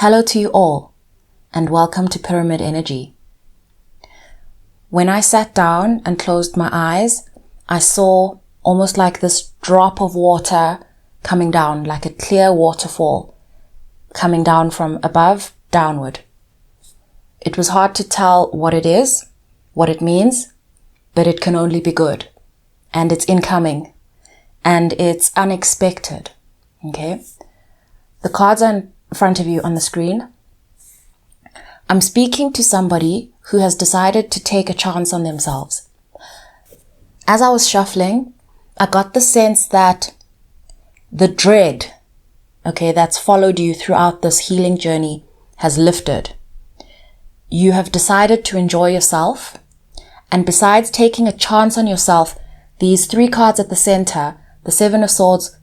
Hello to you all, and welcome to Pyramid Energy. When I sat down and closed my eyes, I saw almost like this drop of water coming down, like a clear waterfall, coming down from above downward. It was hard to tell what it is, what it means, but it can only be good. And it's incoming, and it's unexpected, okay? The cards are in front of you on the screen. I'm speaking to somebody who has decided to take a chance on themselves. As I was shuffling, I got the sense that the dread, that's followed you throughout this healing journey has lifted. You have decided to enjoy yourself. And besides taking a chance on yourself, these three cards at the center, the Seven of Swords,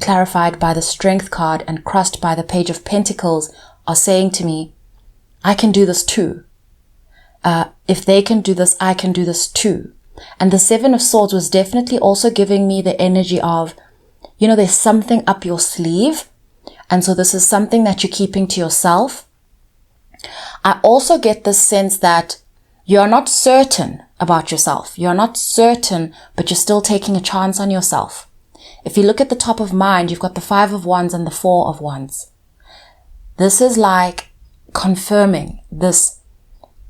clarified by the Strength card and crossed by the Page of Pentacles, are saying to me, I can do this too. If they can do this, I can do this too. And the Seven of Swords was definitely also giving me the energy of, there's something up your sleeve. And so this is something that you're keeping to yourself. I also get this sense that you're not certain about yourself. You're not certain, but you're still taking a chance on yourself. If you look at the top of mind, you've got the Five of Wands and the Four of Wands. This is like confirming this.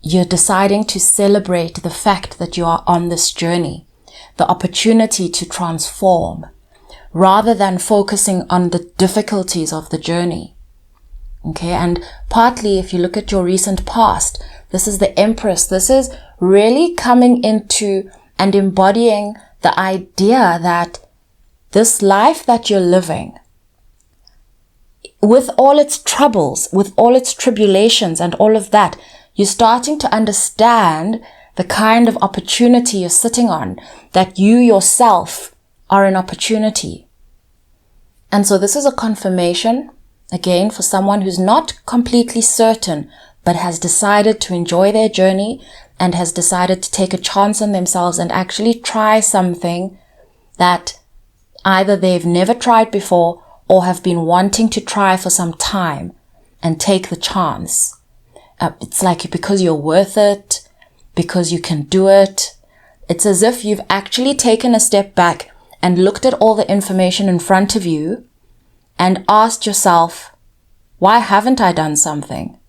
You're deciding to celebrate the fact that you are on this journey, the opportunity to transform, rather than focusing on the difficulties of the journey. Okay, and partly if you look at your recent past, this is the Empress. This is really coming into and embodying the idea that this life that you're living, with all its troubles, with all its tribulations and all of that, you're starting to understand the kind of opportunity you're sitting on, that you yourself are an opportunity. And so this is a confirmation, again, for someone who's not completely certain, but has decided to enjoy their journey and has decided to take a chance on themselves and actually try something that either they've never tried before or have been wanting to try for some time, and take the chance. It's like because you're worth it, because you can do it. It's as if you've actually taken a step back and looked at all the information in front of you and asked yourself, why haven't I done something?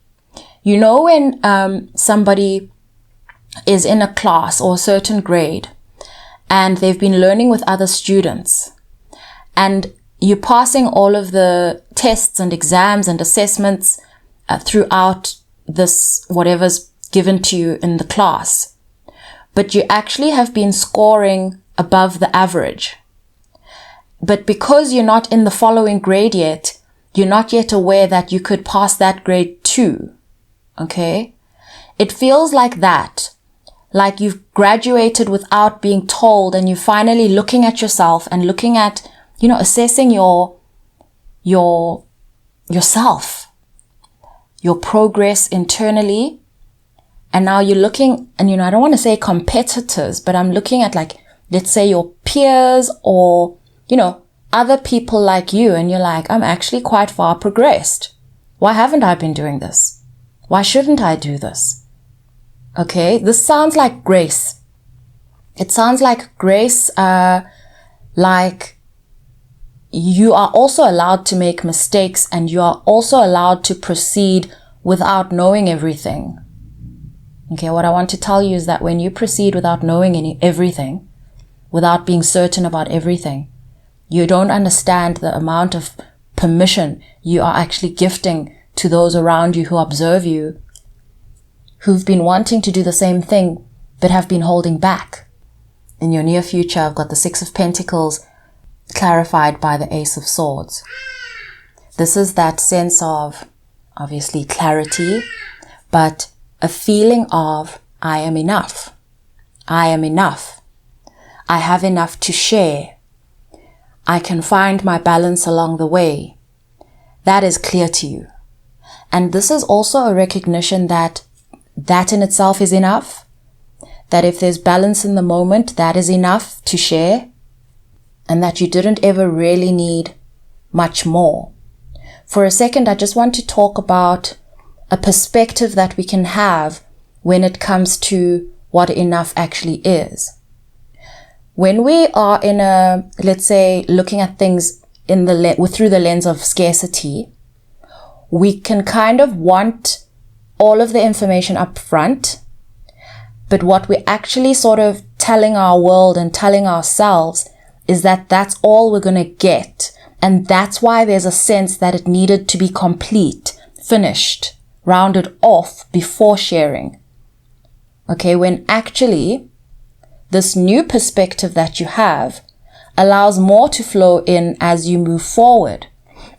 When somebody is in a class or a certain grade and they've been learning with other students, and you're passing all of the tests and exams and assessments throughout this, whatever's given to you in the class, but you actually have been scoring above the average. But because you're not in the following grade yet, you're not yet aware that you could pass that grade too. Okay? It feels like that. Like you've graduated without being told, and you're finally looking at yourself and looking at, assessing yourself, your progress internally. And now you're looking, and I don't want to say competitors, but I'm looking at, like, let's say your peers or, other people like you, and you're like, I'm actually quite far progressed. Why haven't I been doing this? Why shouldn't I do this? Okay, this sounds like grace. It sounds like grace, like you are also allowed to make mistakes, and you are also allowed to proceed without knowing everything. Okay, what I want to tell you is that when you proceed without knowing everything, without being certain about everything, you don't understand the amount of permission you are actually gifting to those around you who observe you, who've been wanting to do the same thing, but have been holding back. In your near future, I've got the Six of Pentacles clarified by the Ace of Swords. This is that sense of, obviously, clarity, but a feeling of, I am enough. I am enough. I have enough to share. I can find my balance along the way. That is clear to you. And this is also a recognition that in itself is enough. That if there's balance in the moment, that is enough to share. And that you didn't ever really need much more. for a second, I just want to talk about a perspective that we can have when it comes to what enough actually is. When we are in a, let's say, looking at things through the lens of scarcity, we can kind of want all of the information up front, but what we're actually sort of telling our world and telling ourselves is that that's all we're going to get. And that's why there's a sense that it needed to be complete, finished, rounded off before sharing. Okay, when actually this new perspective that you have allows more to flow in as you move forward.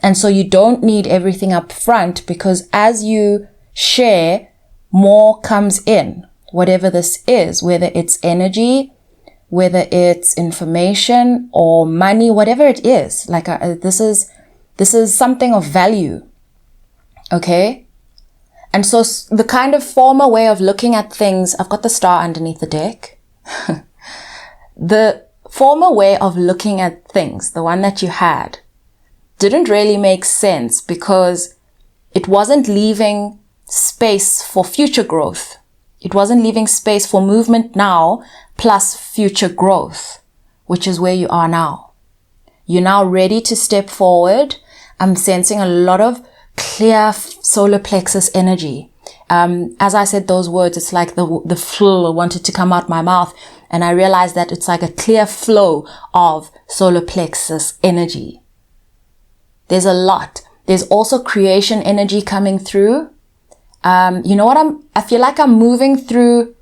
And so you don't need everything up front, because as you share, more comes in, whatever this is, whether it's energy, whether it's information or money, whatever it is. Like this is something of value. Okay. And so the kind of former way of looking at things, I've got the star underneath the deck. The former way of looking at things, the one that you had, didn't really make sense because it wasn't leaving space for future growth. It wasn't leaving space for movement now plus future growth, which is where you are now. You're now ready to step forward. I'm sensing a lot of clear solar plexus energy. As I said those words, it's like the flow wanted to come out my mouth, and I realized that it's like a clear flow of solar plexus energy. There's a lot. There's also creation energy coming through. You know what I feel like I'm moving through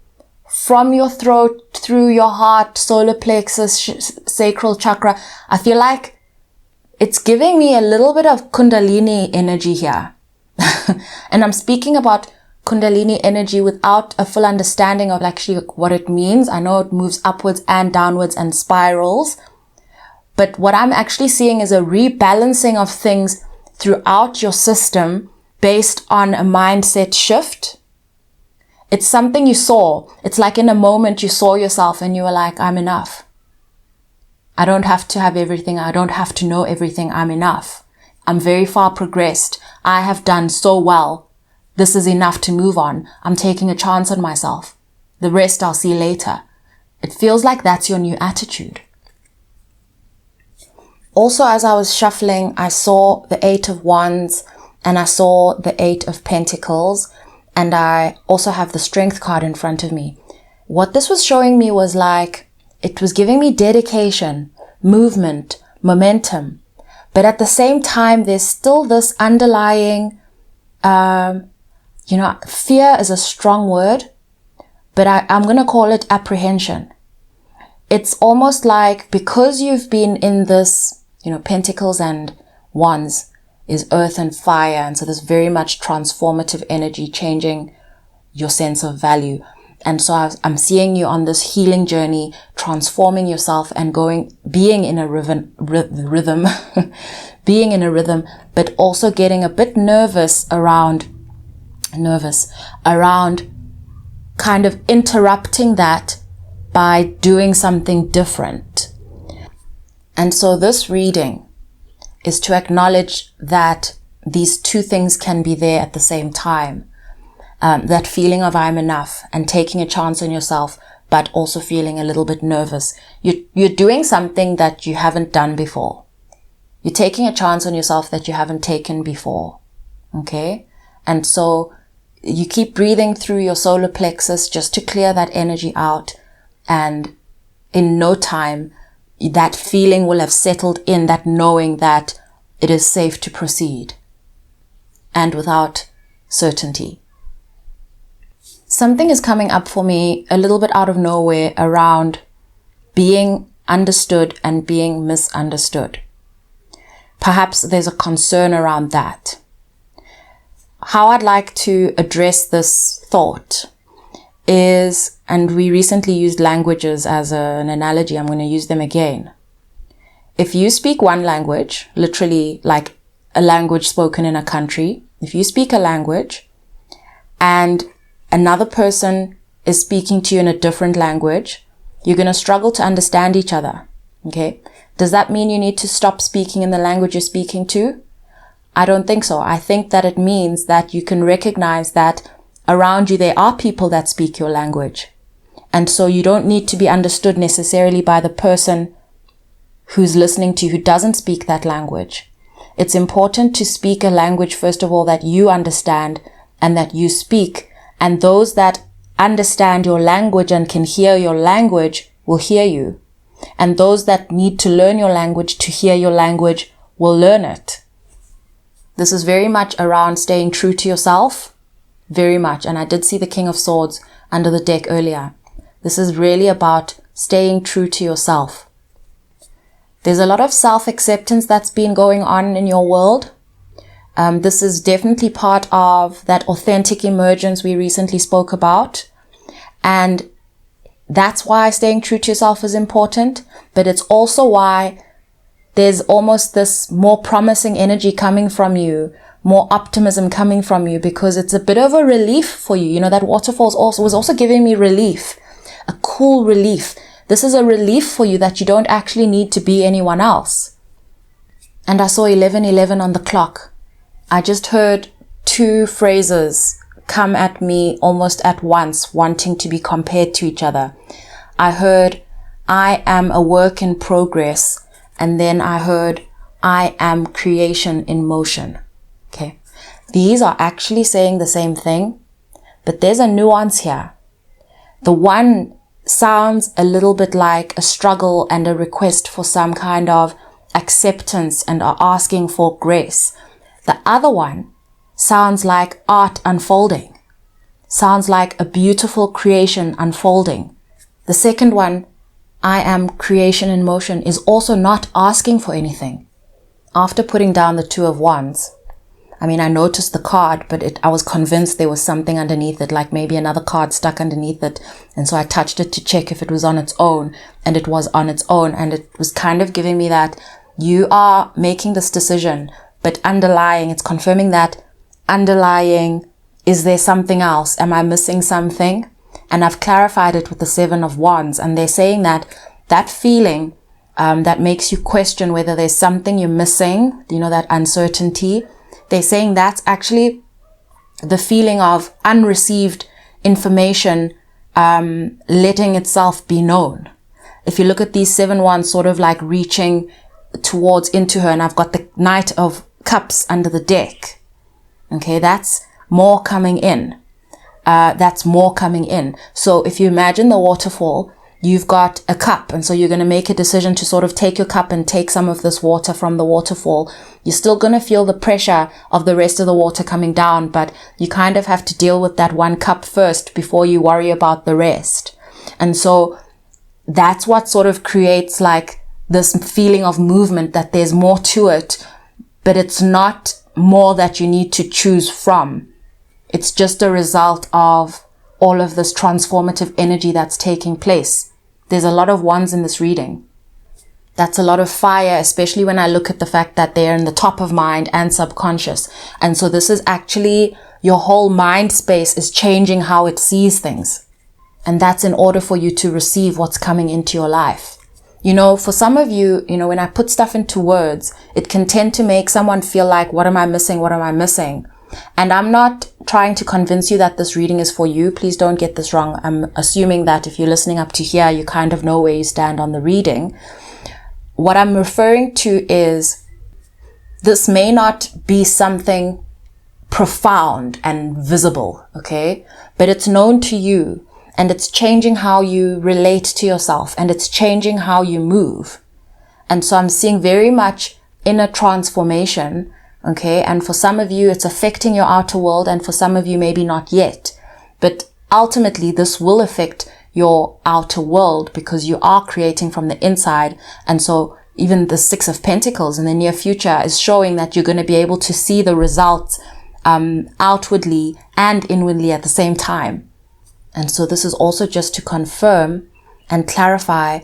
from your throat, through your heart, solar plexus, sacral chakra. I feel like it's giving me a little bit of Kundalini energy here. And I'm speaking about Kundalini energy without a full understanding of actually what it means. I know it moves upwards and downwards and spirals. But what I'm actually seeing is a rebalancing of things throughout your system based on a mindset shift. It's something you saw. It's like in a moment you saw yourself and you were like, I'm enough. I don't have to have everything. I don't have to know everything. I'm enough. I'm very far progressed. I have done so well. This is enough to move on. I'm taking a chance on myself. The rest I'll see later. It feels like that's your new attitude. Also, as I was shuffling, I saw the 8 of Wands and I saw the 8 of Pentacles, and I also have the Strength card in front of me. What this was showing me was like, it was giving me dedication, movement, momentum. But at the same time, there's still this underlying, fear is a strong word, but I'm going to call it apprehension. It's almost like because you've been in this, Pentacles and Wands is earth and fire. And so there's very much transformative energy changing your sense of value. And so I'm seeing you on this healing journey, transforming yourself and being in a rhythm, being in a rhythm, but also getting a bit nervous around kind of interrupting that by doing something different. And so this reading is to acknowledge that these two things can be there at the same time. That feeling of I'm enough and taking a chance on yourself, but also feeling a little bit nervous. You're doing something that you haven't done before. You're taking a chance on yourself that you haven't taken before. Okay? And so you keep breathing through your solar plexus just to clear that energy out. And in no time, that feeling will have settled in, that knowing that it is safe to proceed. And without certainty. Something is coming up for me a little bit out of nowhere around being understood and being misunderstood. Perhaps there's a concern around that. How I'd like to address this thought is, and we recently used languages as an analogy, I'm going to use them again. If you speak one language, literally like a language spoken in a country, if you speak a language and another person is speaking to you in a different language, you're going to struggle to understand each other. Okay? Does that mean you need to stop speaking in the language you're speaking to? I don't think so. I think that it means that you can recognize that around you there are people that speak your language. And so you don't need to be understood necessarily by the person who's listening to you who doesn't speak that language. It's important to speak a language, first of all, that you understand and that you speak. And those that understand your language and can hear your language will hear you. And those that need to learn your language to hear your language will learn it. This is very much around staying true to yourself. Very much. And I did see the King of Swords under the deck earlier. This is really about staying true to yourself. There's a lot of self-acceptance that's been going on in your world. This is definitely part of that authentic emergence we recently spoke about. And that's why staying true to yourself is important. But it's also why there's almost this more promising energy coming from you, more optimism coming from you, because it's a bit of a relief for you. You know, that waterfall was also giving me relief, a cool relief. This is a relief for you that you don't actually need to be anyone else. And I saw 11:11 on the clock. I just heard two phrases come at me almost at once, wanting to be compared to each other. I heard, I am a work in progress. And then I heard, I am creation in motion. Okay. These are actually saying the same thing, but there's a nuance here. The one sounds a little bit like a struggle and a request for some kind of acceptance and are asking for grace. The other one sounds like art unfolding, sounds like a beautiful creation unfolding. The second one, I am creation in motion, is also not asking for anything. After putting down the Two of Wands, I mean, I noticed the card, but I was convinced there was something underneath it, like maybe another card stuck underneath it. And so I touched it to check if it was on its own, and it was on its own. And it was kind of giving me that you are making this decision, but underlying, it's confirming that underlying, is there something else? Am I missing something? And I've clarified it with the Seven of Wands. And they're saying that that feeling that makes you question whether there's something you're missing, you know, that uncertainty, they're saying that's actually the feeling of unreceived information letting itself be known. If you look at these 7 wands sort of like reaching towards into her, and I've got the Knight of Cups under the deck. Okay, that's more coming in. That's more coming in. So if you imagine the waterfall, you've got a cup, and so you're going to make a decision to sort of take your cup and take some of this water from the waterfall. You're still going to feel the pressure of the rest of the water coming down, but you kind of have to deal with that one cup first before you worry about the rest. And so that's what sort of creates like this feeling of movement, that there's more to it, but it's not more that you need to choose from. It's just a result of all of this transformative energy that's taking place. There's a lot of wands in this reading. That's a lot of fire, especially when I look at the fact that they're in the top of mind and subconscious. And so this is actually your whole mind space is changing how it sees things. And that's in order for you to receive what's coming into your life. You know, for some of you, you know, when I put stuff into words, it can tend to make someone feel like, what am I missing? What am I missing? And I'm not trying to convince you that this reading is for you. Please don't get this wrong. I'm assuming that if you're listening up to here, you kind of know where you stand on the reading. What I'm referring to is this may not be something profound and visible, okay? But it's known to you, and it's changing how you relate to yourself, and it's changing how you move. And so I'm seeing very much inner transformation. Okay, and for some of you, it's affecting your outer world, and for some of you, maybe not yet. But ultimately, this will affect your outer world because you are creating from the inside. And so even the 6 of Pentacles in the near future is showing that you're going to be able to see the results outwardly and inwardly at the same time. And so this is also just to confirm and clarify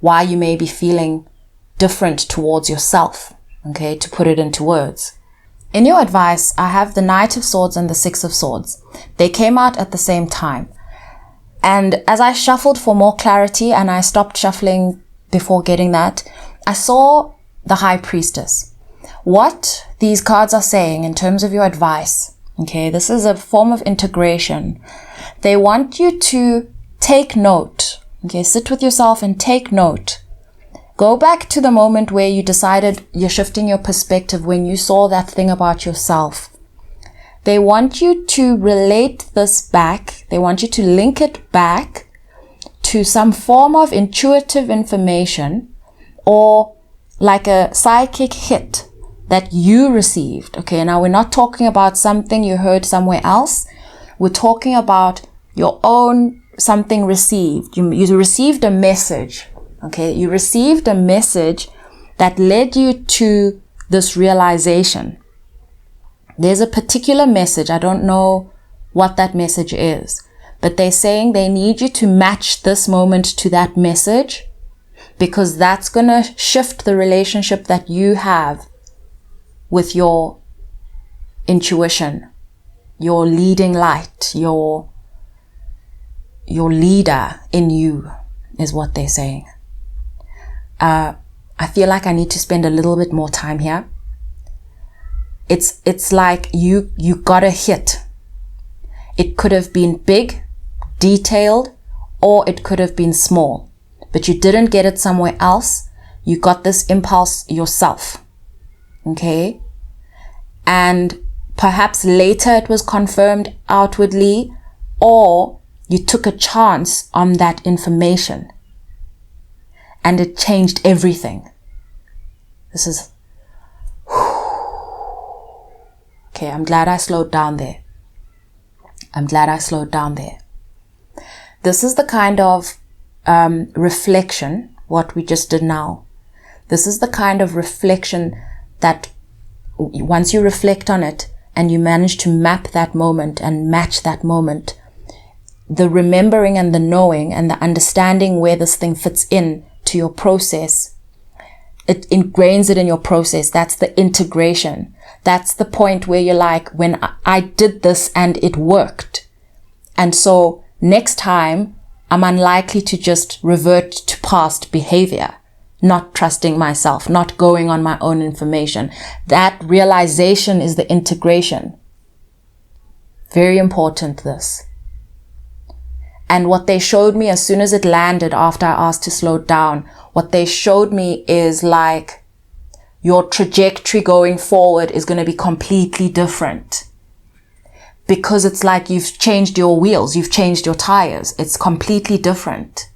why you may be feeling different towards yourself. Okay, to put it into words. In your advice, I have the Knight of Swords and the 6 of Swords. They came out at the same time. And as I shuffled for more clarity, and I stopped shuffling before getting that, I saw the High Priestess. what these cards are saying in terms of your advice, okay, this is a form of integration. They want you to take note, okay, sit with yourself and take note. Go back to the moment where you decided you're shifting your perspective when you saw that thing about yourself. They want you to relate this back. They want you to link it back to some form of intuitive information or like a psychic hit that you received. Okay, now we're not talking about something you heard somewhere else. We're talking about your own something received. You received a message. Okay, you received a message that led you to this realization. There's a particular message. I don't know what that message is, but they're saying they need you to match this moment to that message, because that's going to shift the relationship that you have with your intuition, your leading light, your leader in you, is what they're saying. I feel like I need to spend a little bit more time here. It's like you got a hit. It could have been big, detailed, or it could have been small, but you didn't get it somewhere else. You got this impulse yourself. Okay? And perhaps later it was confirmed outwardly, or you took a chance on that information and it changed everything. This is... Okay, I'm glad I slowed down there. This is the kind of reflection, what we just did now. This is the kind of reflection that once you reflect on it and you manage to map that moment and match that moment, the remembering and the knowing and the understanding where this thing fits in to your process, it ingrains it in your process. That's the integration. That's the point where you're like, when I did this and it worked. And so next time I'm unlikely to just revert to past behavior, not trusting myself, not going on my own information. That realization is the integration. Very important, this. And what they showed me as soon as it landed, after I asked to slow down, what they showed me is like your trajectory going forward is going to be completely different. Because it's like you've changed your wheels, you've changed your tires. It's completely different.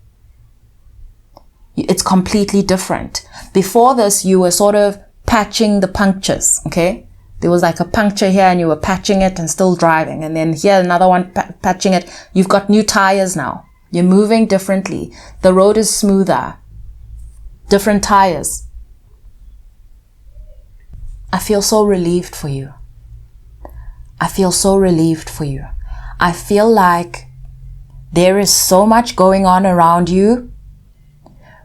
It's completely different. Before this, you were sort of patching the punctures, okay? There was like a puncture here and you were patching it and still driving. And then here, another one patching it. You've got new tires now. You're moving differently. The road is smoother. Different tires. I feel so relieved for you. I feel so relieved for you. I feel like there is so much going on around you,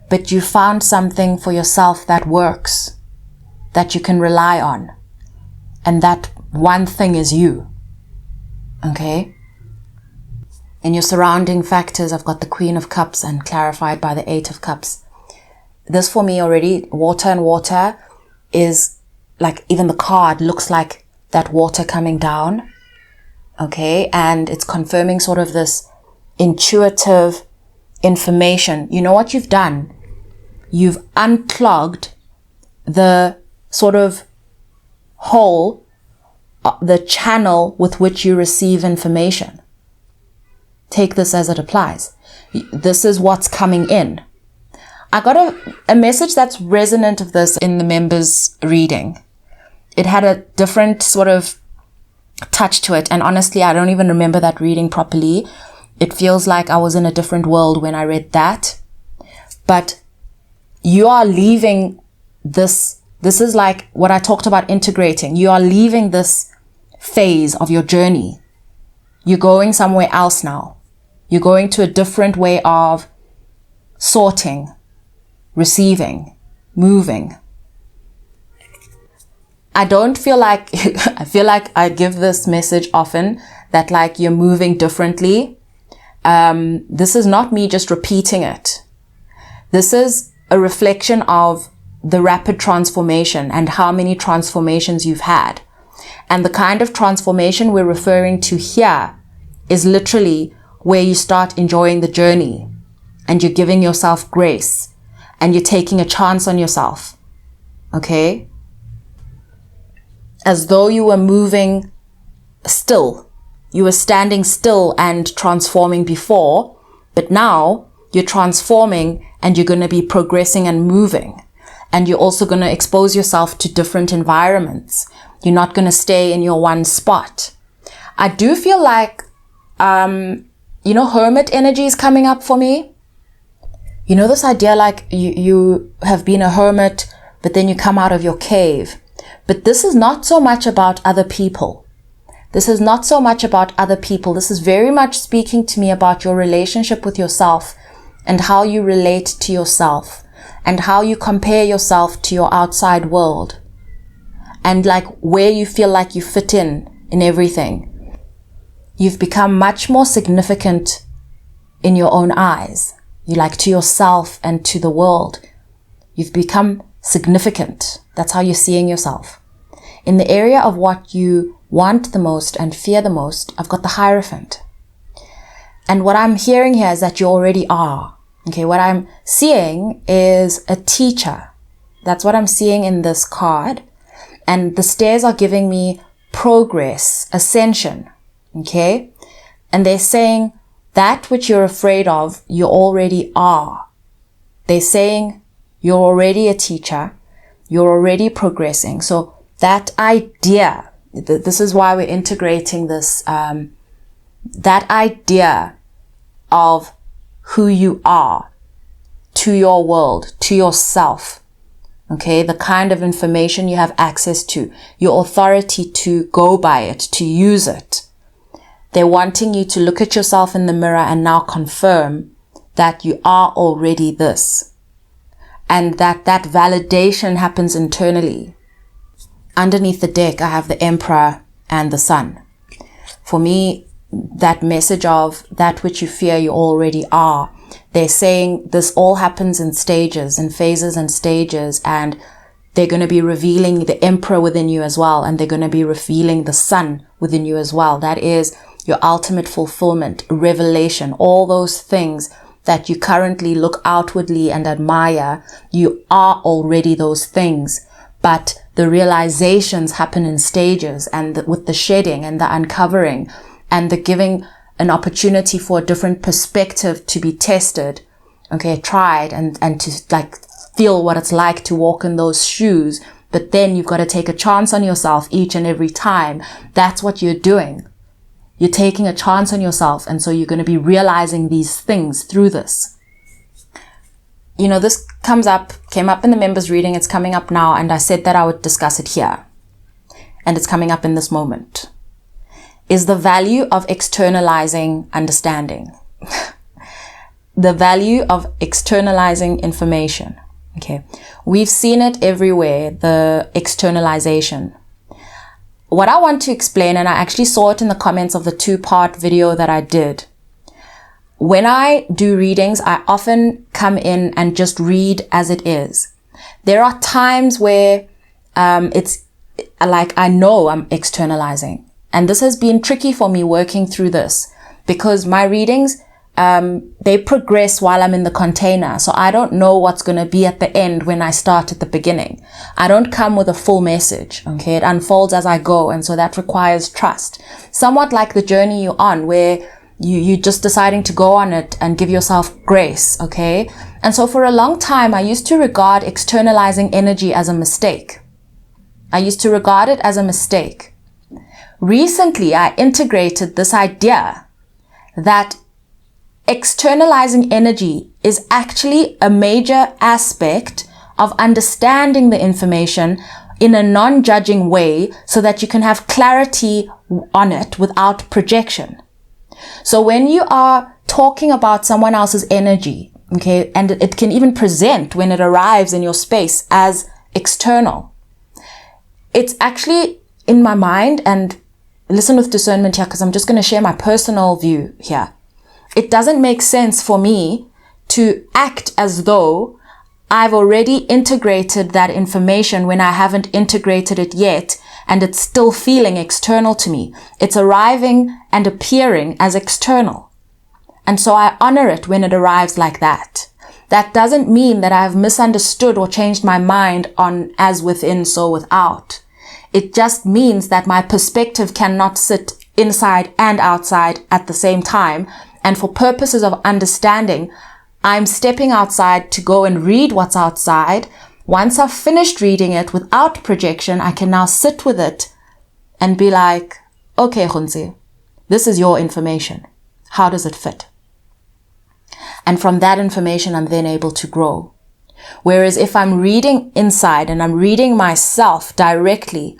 but you found something for yourself that works, that you can rely on. And that one thing is you. Okay? In your surrounding factors, I've got the Queen of Cups and clarified by the Eight of Cups. This for me already, water and water is like, even the card looks like that water coming down. Okay? And it's confirming sort of this intuitive information. You know what you've done? You've unclogged the sort of hole, the channel with which you receive information. Take this as it applies. This is what's coming in. I got a message that's resonant of this in the members' reading. It had a different sort of touch to it. And honestly, I don't even remember that reading properly. It feels like I was in a different world when I read that. But you are leaving this. This is like what I talked about integrating. You are leaving this phase of your journey. You're going somewhere else now. You're going to a different way of sorting, receiving, moving. I don't feel like, I feel like I give this message often that like you're moving differently. This is not me just repeating it. This is a reflection of the rapid transformation and how many transformations you've had. And the kind of transformation we're referring to here is literally where you start enjoying the journey and you're giving yourself grace and you're taking a chance on yourself. Okay? As though you were moving still. You were standing still and transforming before, but now you're transforming and you're going to be progressing and moving. And you're also going to expose yourself to different environments. You're not going to stay in your one spot. I do feel like, hermit energy is coming up for me. You know, this idea like you have been a hermit, but then you come out of your cave. But this is not so much about other people. This is not so much about other people. This is very much speaking to me about your relationship with yourself and how you relate to yourself and how you compare yourself to your outside world and like where you feel like you fit in everything. You've become much more significant in your own eyes. You like to yourself and to the world. You've become significant. That's how you're seeing yourself. In the area of what you want the most and fear the most, I've got the Hierophant. And what I'm hearing here is that you already are. Okay, what I'm seeing is a teacher. That's what I'm seeing in this card. And the stairs are giving me progress, ascension. Okay? And they're saying that which you're afraid of, you already are. They're saying you're already a teacher. You're already progressing. So that idea, this is why we're integrating this, that idea of who you are to your world, to yourself. Okay, the kind of information you have access to, your authority to go by it, to use it. They're wanting you to look at yourself in the mirror and now confirm that you are already this. And that validation happens internally. Underneath the deck, I have the Emperor and the Sun. For me, that message of that which you fear you already are. They're saying this all happens in stages, in phases and stages, and they're going to be revealing the Emperor within you as well, and they're going to be revealing the Sun within you as well. That is your ultimate fulfillment, revelation, all those things that you currently look outwardly and admire. You are already those things, but the realizations happen in stages, and with the shedding and the uncovering and the giving an opportunity for a different perspective to be tested, okay, tried, and to like feel what it's like to walk in those shoes. But then you've got to take a chance on yourself each and every time. That's what you're doing. You're taking a chance on yourself. And so you're going to be realizing these things through this. You know, this came up in the members reading. It's coming up now. And I said that I would discuss it here. And it's coming up in this moment. Is the value of externalizing understanding. The value of externalizing information. Okay. We've seen it everywhere, the externalization. What I want to explain, and I actually saw it in the comments of the 2-part video that I did. When I do readings, I often come in and just read as it is. There are times where it's like I know I'm externalizing. And this has been tricky for me working through this because my readings, they progress while I'm in the container. So I don't know what's going to be at the end when I start at the beginning. I don't come with a full message. Okay. It unfolds as I go. And so that requires trust. Somewhat like the journey you're on where you're just deciding to go on it and give yourself grace. Okay. And so for a long time, I used to regard externalizing energy as a mistake. I used to regard it as a mistake. Recently, I integrated this idea that externalizing energy is actually a major aspect of understanding the information in a non-judging way so that you can have clarity on it without projection. So when you are talking about someone else's energy, okay, and it can even present when it arrives in your space as external, it's actually in my mind, and listen with discernment here because I'm just going to share my personal view here. It doesn't make sense for me to act as though I've already integrated that information when I haven't integrated it yet, and it's still feeling external to me. It's arriving and appearing as external. And so I honor it when it arrives like that. That doesn't mean that I have misunderstood or changed my mind on as within, so without. It just means that my perspective cannot sit inside and outside at the same time. And for purposes of understanding, I'm stepping outside to go and read what's outside. Once I've finished reading it without projection, I can now sit with it and be like, okay, Khunzi, this is your information. How does it fit? And from that information, I'm then able to grow. Whereas if I'm reading inside and I'm reading myself directly,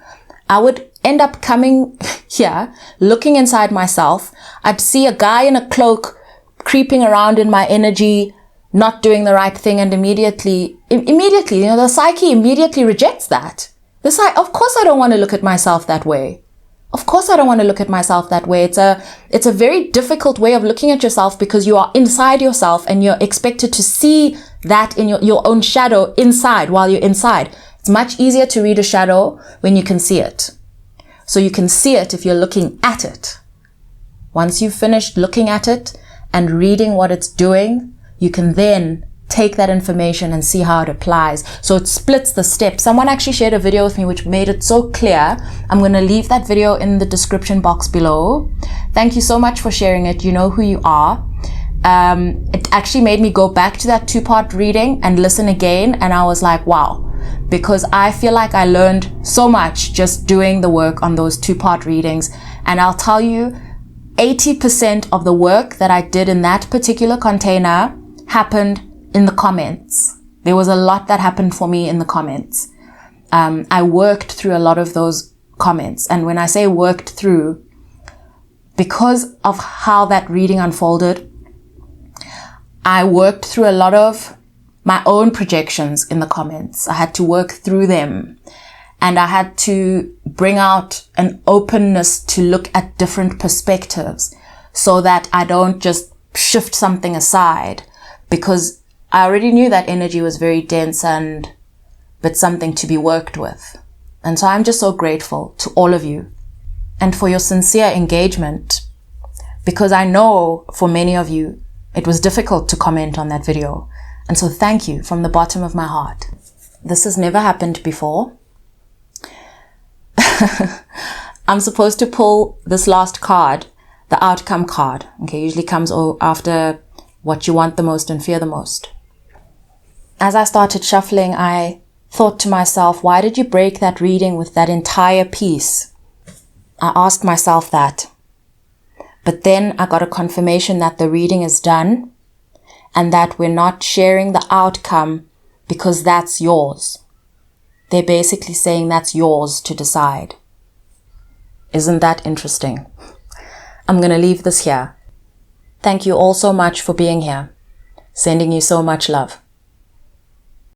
I would end up coming here, looking inside myself. I'd see a guy in a cloak creeping around in my energy, not doing the right thing, and immediately, the psyche immediately rejects that. Of course I don't want to look at myself that way. Of course I don't want to look at myself that way. It's a very difficult way of looking at yourself, because you are inside yourself and you're expected to see that in your own shadow inside while you're inside. It's much easier to read a shadow when you can see it. So you can see it if you're looking at it. Once you've finished looking at it and reading what it's doing, you can then take that information and see how it applies. So it splits the steps. Someone actually shared a video with me which made it so clear. I'm going to leave that video in the description box below. Thank you so much for sharing it. You know who you are. It actually made me go back to that 2-part reading and listen again. And I was like, wow, because I feel like I learned so much just doing the work on those 2-part readings. And I'll tell you, 80% of the work that I did in that particular container happened in the comments. There was a lot that happened for me in the comments. I worked through a lot of those comments. And when I say worked through, because of how that reading unfolded, I worked through a lot of my own projections in the comments. I had to work through them. And I had to bring out an openness to look at different perspectives so that I don't just shift something aside, because I already knew that energy was very dense but something to be worked with. And so I'm just so grateful to all of you and for your sincere engagement, because I know for many of you, it was difficult to comment on that video. And so thank you from the bottom of my heart. This has never happened before. I'm supposed to pull this last card, the outcome card. Okay, usually comes after what you want the most and fear the most. As I started shuffling, I thought to myself, why did you break that reading with that entire piece? I asked myself that. But then I got a confirmation that the reading is done and that we're not sharing the outcome because that's yours. They're basically saying that's yours to decide. Isn't that interesting? I'm going to leave this here. Thank you all so much for being here. Sending you so much love.